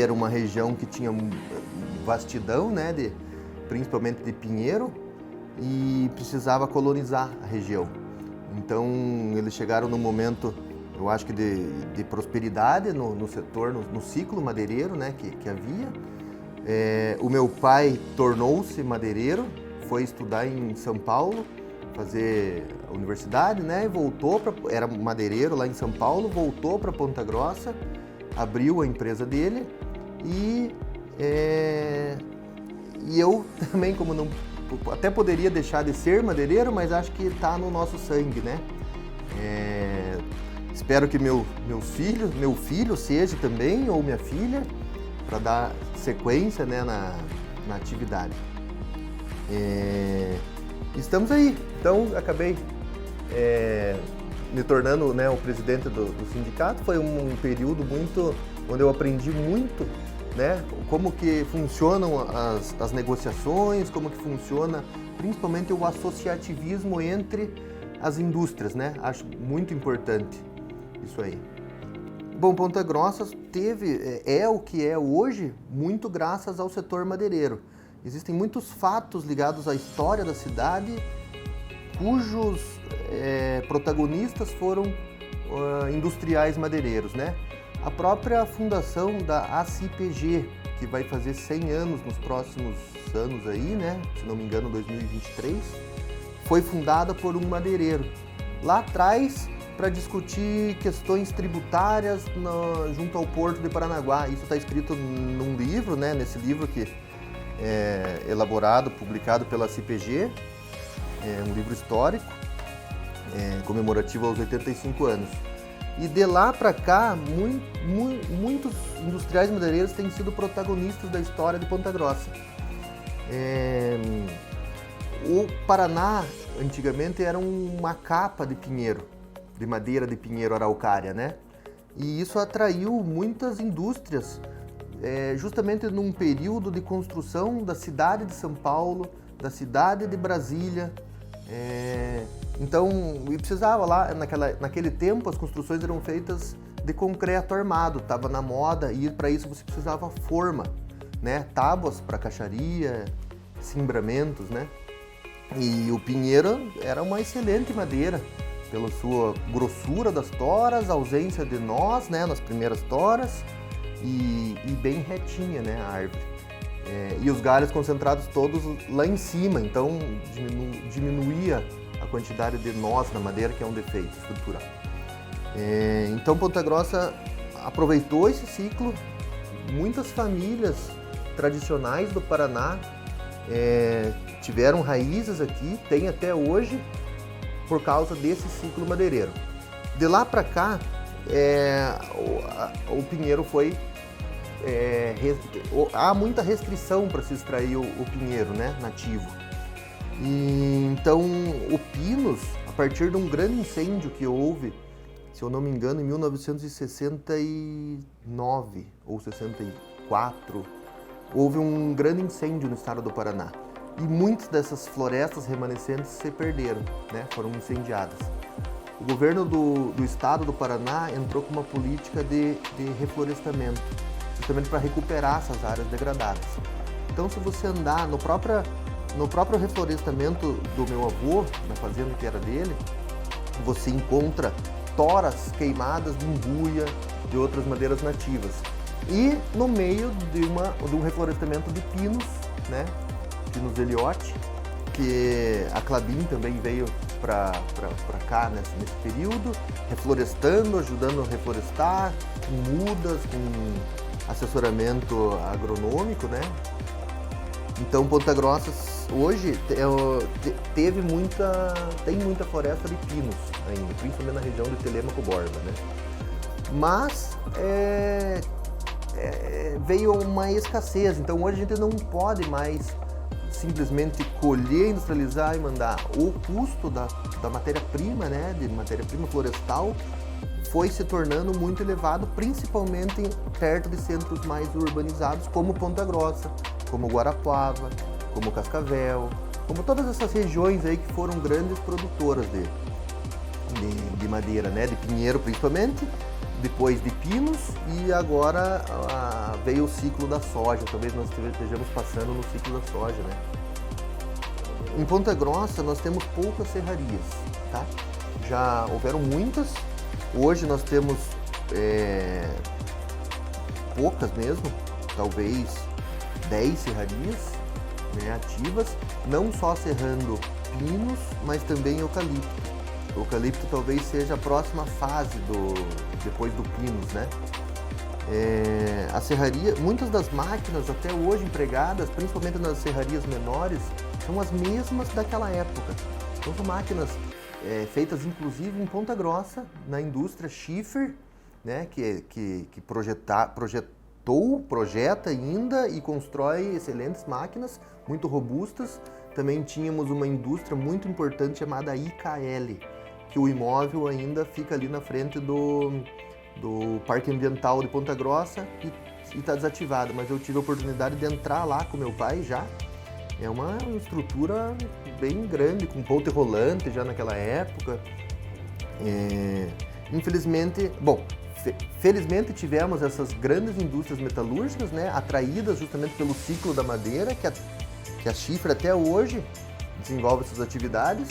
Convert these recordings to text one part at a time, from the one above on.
era uma região que tinha vastidão, né, principalmente de pinheiro, e precisava colonizar a região. Então eles chegaram num momento, eu acho que de prosperidade no setor, no ciclo madeireiro, né, que havia. O meu pai tornou-se madeireiro, foi estudar em São Paulo, fazer a universidade, né, e voltou era madeireiro lá em São Paulo, voltou para Ponta Grossa, abriu a empresa dele e eu também, como não até poderia deixar de ser madeireiro, mas acho que está no nosso sangue, né? Espero que meu filho seja também, ou minha filha, para dar sequência, né, na atividade. Estamos aí. Então, acabei me tornando, né, o presidente do sindicato. Foi um período onde eu aprendi muito, né, como que funcionam as negociações, como que funciona principalmente o associativismo entre as indústrias, né? Acho muito importante isso aí. Bom, Ponta Grossa é o que é hoje muito graças ao setor madeireiro. Existem muitos fatos ligados à história da cidade cujos protagonistas foram industriais madeireiros, né? A própria fundação da ACIPG, que vai fazer 100 anos nos próximos anos aí, né? Se não me engano, 2023, foi fundada por um madeireiro. Lá atrás, para discutir questões tributárias junto ao Porto de Paranaguá. Isso está escrito num livro, né? Nesse livro que é elaborado, publicado pela ACIPG, um livro histórico, comemorativo aos 85 anos. E de lá para cá, muitos industriais madeireiros têm sido protagonistas da história de Ponta Grossa. O Paraná, antigamente, era uma capa de pinheiro, de madeira de pinheiro araucária, né? E isso atraiu muitas indústrias, justamente num período de construção da cidade de São Paulo, da cidade de Brasília. Então, e precisava lá, naquele tempo, as construções eram feitas de concreto armado, estava na moda, e para isso você precisava forma, né? Tábuas para caixaria, cimbramentos, né? E o pinheiro era uma excelente madeira, pela sua grossura das toras, ausência de nós, né, nas primeiras toras, e bem retinha, né, a árvore. E os galhos concentrados todos lá em cima, então diminuía a quantidade de nós na madeira, que é um defeito estrutural. Então Ponta Grossa aproveitou esse ciclo. Muitas famílias tradicionais do Paraná tiveram raízes aqui, tem até hoje, por causa desse ciclo madeireiro. De lá para cá, o pinheiro foi... há muita restrição para se extrair o pinheiro, né, nativo. E, então, o Pinus, a partir de um grande incêndio que houve, se eu não me engano, em 1969 ou 64, houve um grande incêndio no estado do Paraná. E muitas dessas florestas remanescentes se perderam, né, foram incendiadas. O governo do estado do Paraná entrou com uma política de reflorestamento, justamente para recuperar essas áreas degradadas. Então, se você andar no próprio reflorestamento do meu avô, na fazenda que era dele, você encontra toras queimadas de umbuia, de outras madeiras nativas. E no meio de um reflorestamento de pinos, né, Pinus eliote, que a Klabin também veio para cá nesse período, reflorestando, ajudando a reflorestar, com mudas, com assessoramento agronômico, né? Então Ponta Grossa hoje tem muita floresta de pinos ainda, principalmente na região de Telêmaco Borba, né? Mas veio uma escassez, então hoje a gente não pode mais simplesmente colher, industrializar e mandar. O custo da matéria-prima, né, de matéria-prima florestal, foi se tornando muito elevado, principalmente perto de centros mais urbanizados, como Ponta Grossa, como Guarapuava, como Cascavel, como todas essas regiões aí que foram grandes produtoras de madeira, né, de pinheiro principalmente, depois de pinos e agora veio o ciclo da soja. Talvez nós estejamos passando no ciclo da soja, né? Em Ponta Grossa nós temos poucas serrarias, tá? Já houveram muitas, hoje nós temos poucas mesmo, talvez 10 serrarias, né, ativas, não só serrando pinos, mas também eucalipto. O eucalipto talvez seja a próxima fase depois do pinos, né? A serraria, muitas das máquinas até hoje empregadas, principalmente nas serrarias menores, são as mesmas daquela época. Então são máquinas feitas inclusive em Ponta Grossa, na indústria Schiffer, né, que projeta ainda e constrói excelentes máquinas, muito robustas. Também tínhamos uma indústria muito importante chamada IKL, que o imóvel ainda fica ali na frente do Parque Ambiental de Ponta Grossa e está desativado, mas eu tive a oportunidade de entrar lá com meu pai já. É uma estrutura bem grande, com ponte rolante já naquela época. Infelizmente, felizmente tivemos essas grandes indústrias metalúrgicas, né, atraídas justamente pelo ciclo da madeira, que a Schiffer até hoje desenvolve essas atividades.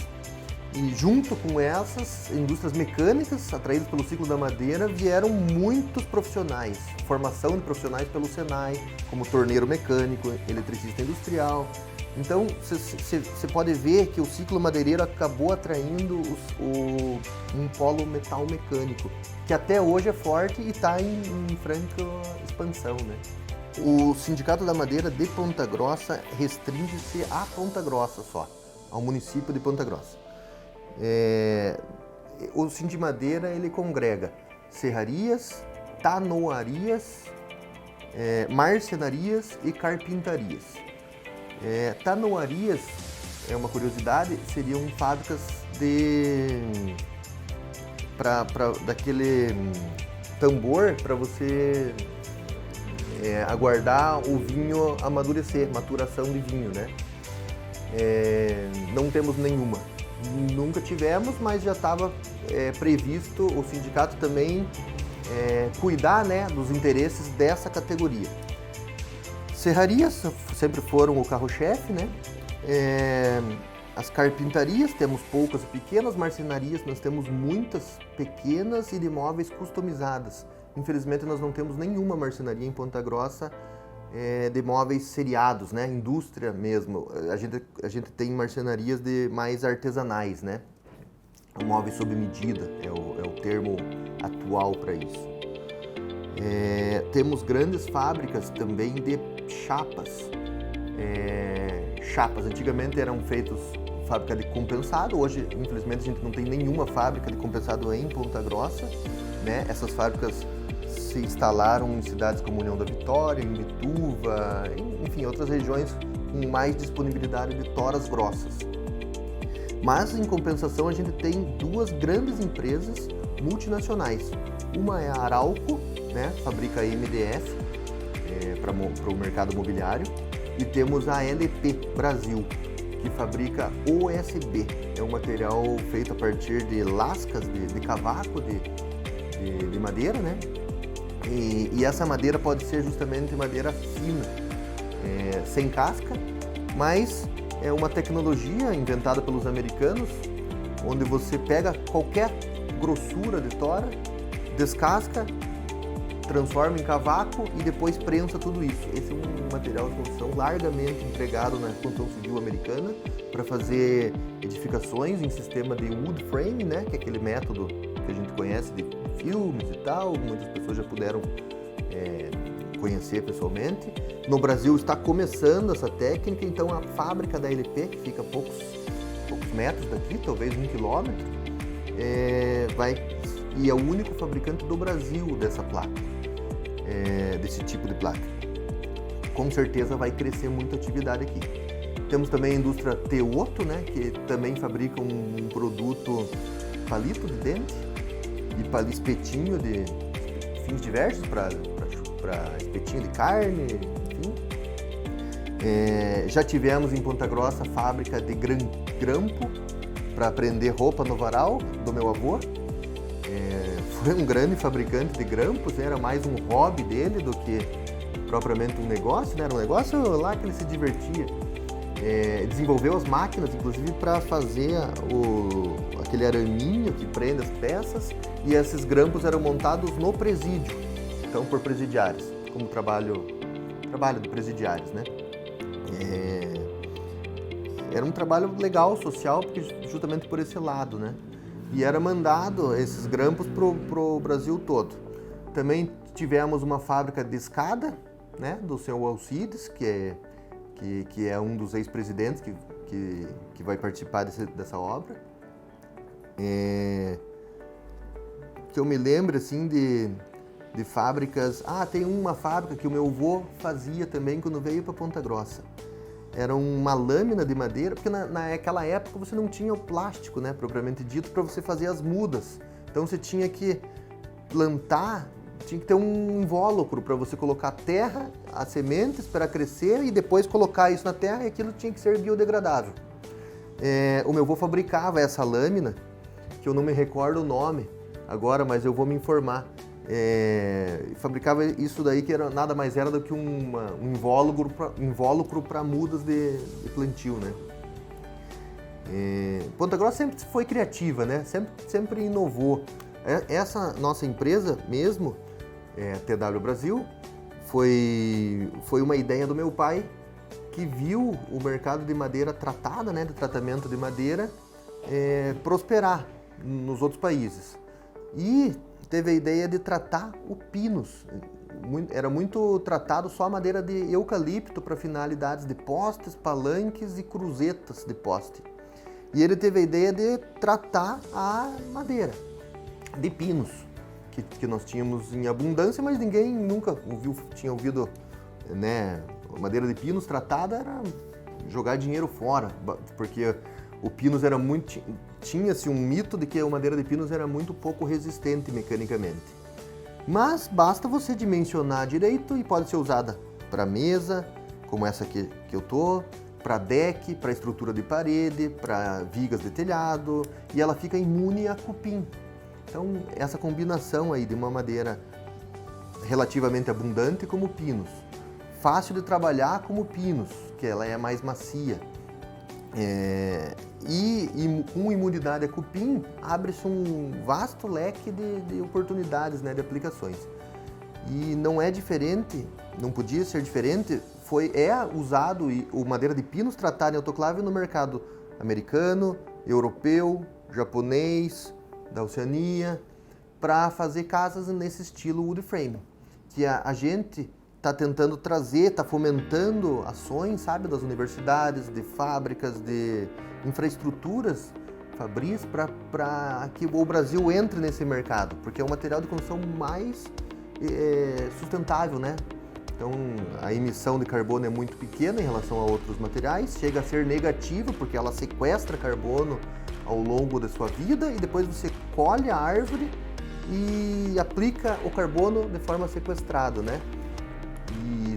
E junto com essas indústrias mecânicas, atraídas pelo ciclo da madeira, vieram muitos profissionais, formação de profissionais pelo Senai, como torneiro mecânico, eletricista industrial. Então, você pode ver que o ciclo madeireiro acabou atraindo um polo metal mecânico, que até hoje é forte e está em franca expansão, né? O Sindicato da Madeira de Ponta Grossa restringe-se a Ponta Grossa só, ao município de Ponta Grossa. O Sindimadeira ele congrega serrarias, tanoarias, marcenarias e carpintarias. Tanoarias, é uma curiosidade, seriam fábricas daquele tambor para você aguardar o vinho amadurecer, maturação de vinho, né? Não temos nenhuma. Nunca tivemos, mas já estava previsto o sindicato também cuidar, né, dos interesses dessa categoria. Serrarias sempre foram o carro-chefe, né? As carpintarias, temos poucas e pequenas, marcenarias, nós temos muitas pequenas e de móveis customizadas. Infelizmente nós não temos nenhuma marcenaria em Ponta Grossa de móveis seriados, né? Indústria mesmo. A gente tem marcenarias mais artesanais, né? O móvel sob medida é o termo atual para isso. Temos grandes fábricas também de chapas. Chapas antigamente eram feitos fábrica de compensado, hoje infelizmente a gente não tem nenhuma fábrica de compensado em Ponta Grossa, né? Essas fábricas se instalaram em cidades como União da Vitória, em Mituva, enfim, outras regiões com mais disponibilidade de toras grossas. Mas, em compensação, a gente tem duas grandes empresas multinacionais. Uma é a Arauco, né, fabrica MDF para o mercado imobiliário, e temos a LP Brasil, que fabrica OSB. É um material feito a partir de lascas de cavaco de madeira, né? E essa madeira pode ser justamente madeira fina, sem casca, mas é uma tecnologia inventada pelos americanos, onde você pega qualquer grossura de tora, descasca, transforma em cavaco e depois prensa tudo isso. Esse é um material de construção largamente empregado na construção civil americana para fazer edificações em sistema de wood frame, né, que é aquele método que a gente conhece de filmes e tal, muitas pessoas já puderam conhecer pessoalmente. No Brasil está começando essa técnica, então a fábrica da LP, que fica a poucos metros daqui, talvez 1 quilômetro, e é o único fabricante do Brasil dessa placa, desse tipo de placa. Com certeza vai crescer muita atividade aqui. Temos também a indústria Teoto, né, que também fabrica um produto palito de dente e espetinho de fins diversos para espetinho de carne, enfim. Já tivemos em Ponta Grossa fábrica de grampo para prender roupa no varal do meu avô. foi um grande fabricante de grampos, né? Era mais um hobby dele do que propriamente um negócio, né? Era um negócio lá que ele se divertia. Desenvolveu as máquinas, inclusive, para fazer aquele araminho que prende as peças, e esses grampos eram montados no presídio, então por presidiários, como trabalho de presidiários, né? Era um trabalho legal, social, porque justamente por esse lado, né? E era mandado esses grampos pro Brasil todo. Também tivemos uma fábrica de escada, né? Do senhor Alcides, que é um dos ex-presidentes que vai participar dessa obra. Que eu me lembro, assim, de fábricas... tem uma fábrica que o meu avô fazia também quando veio para Ponta Grossa. Era uma lâmina de madeira, porque naquela época você não tinha o plástico, né, propriamente dito, para você fazer as mudas. Então você tinha que plantar, tinha que ter um invólucro para você colocar a terra, as sementes, esperar crescer e depois colocar isso na terra, e aquilo tinha que ser biodegradável. O meu avô fabricava essa lâmina, que eu não me recordo o nome agora, mas eu vou me informar. Fabricava isso daí, que nada mais era do que um invólucro para mudas de plantio, né? Ponta Grossa sempre foi criativa, né? Sempre inovou. Essa nossa empresa mesmo, TW Brasil, foi uma ideia do meu pai, que viu o mercado de madeira tratada, né, de tratamento de madeira, prosperar nos outros países. E teve a ideia de tratar o pinus. Era muito tratado só a madeira de eucalipto para finalidades de postes, palanques e cruzetas de poste. E ele teve a ideia de tratar a madeira de pinus, que nós tínhamos em abundância, mas ninguém nunca tinha ouvido, né? Madeira de pinus tratada era jogar dinheiro fora, porque o pinus era muito... Tinha-se um mito de que a madeira de pinus era muito pouco resistente mecanicamente. Mas basta você dimensionar direito e pode ser usada para mesa, como essa aqui que eu tô, para deck, para estrutura de parede, para vigas de telhado, e ela fica imune a cupim. Então, essa combinação aí de uma madeira relativamente abundante como pinus, fácil de trabalhar como pinus, que ela é mais macia, e com imunidade a cupim, abre-se um vasto leque de oportunidades, né, de aplicações. E não é diferente, não podia ser diferente, usado o madeira de pinus tratada em autoclave no mercado americano, europeu, japonês, da Oceania, para fazer casas nesse estilo wood frame, que a gente está tentando trazer, está fomentando ações, sabe, das universidades, de fábricas, de infraestruturas fabris, para que o Brasil entre nesse mercado, porque é o material de construção mais sustentável, né? Então, a emissão de carbono é muito pequena em relação a outros materiais, chega a ser negativa porque ela sequestra carbono ao longo da sua vida, e depois você colhe a árvore e aplica o carbono de forma sequestrada, né? E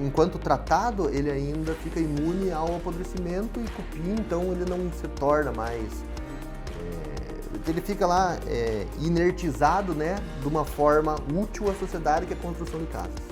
enquanto tratado, ele ainda fica imune ao apodrecimento e cupim, então ele não se torna mais... ele fica lá inertizado, né, de uma forma útil à sociedade, que é a construção de casas.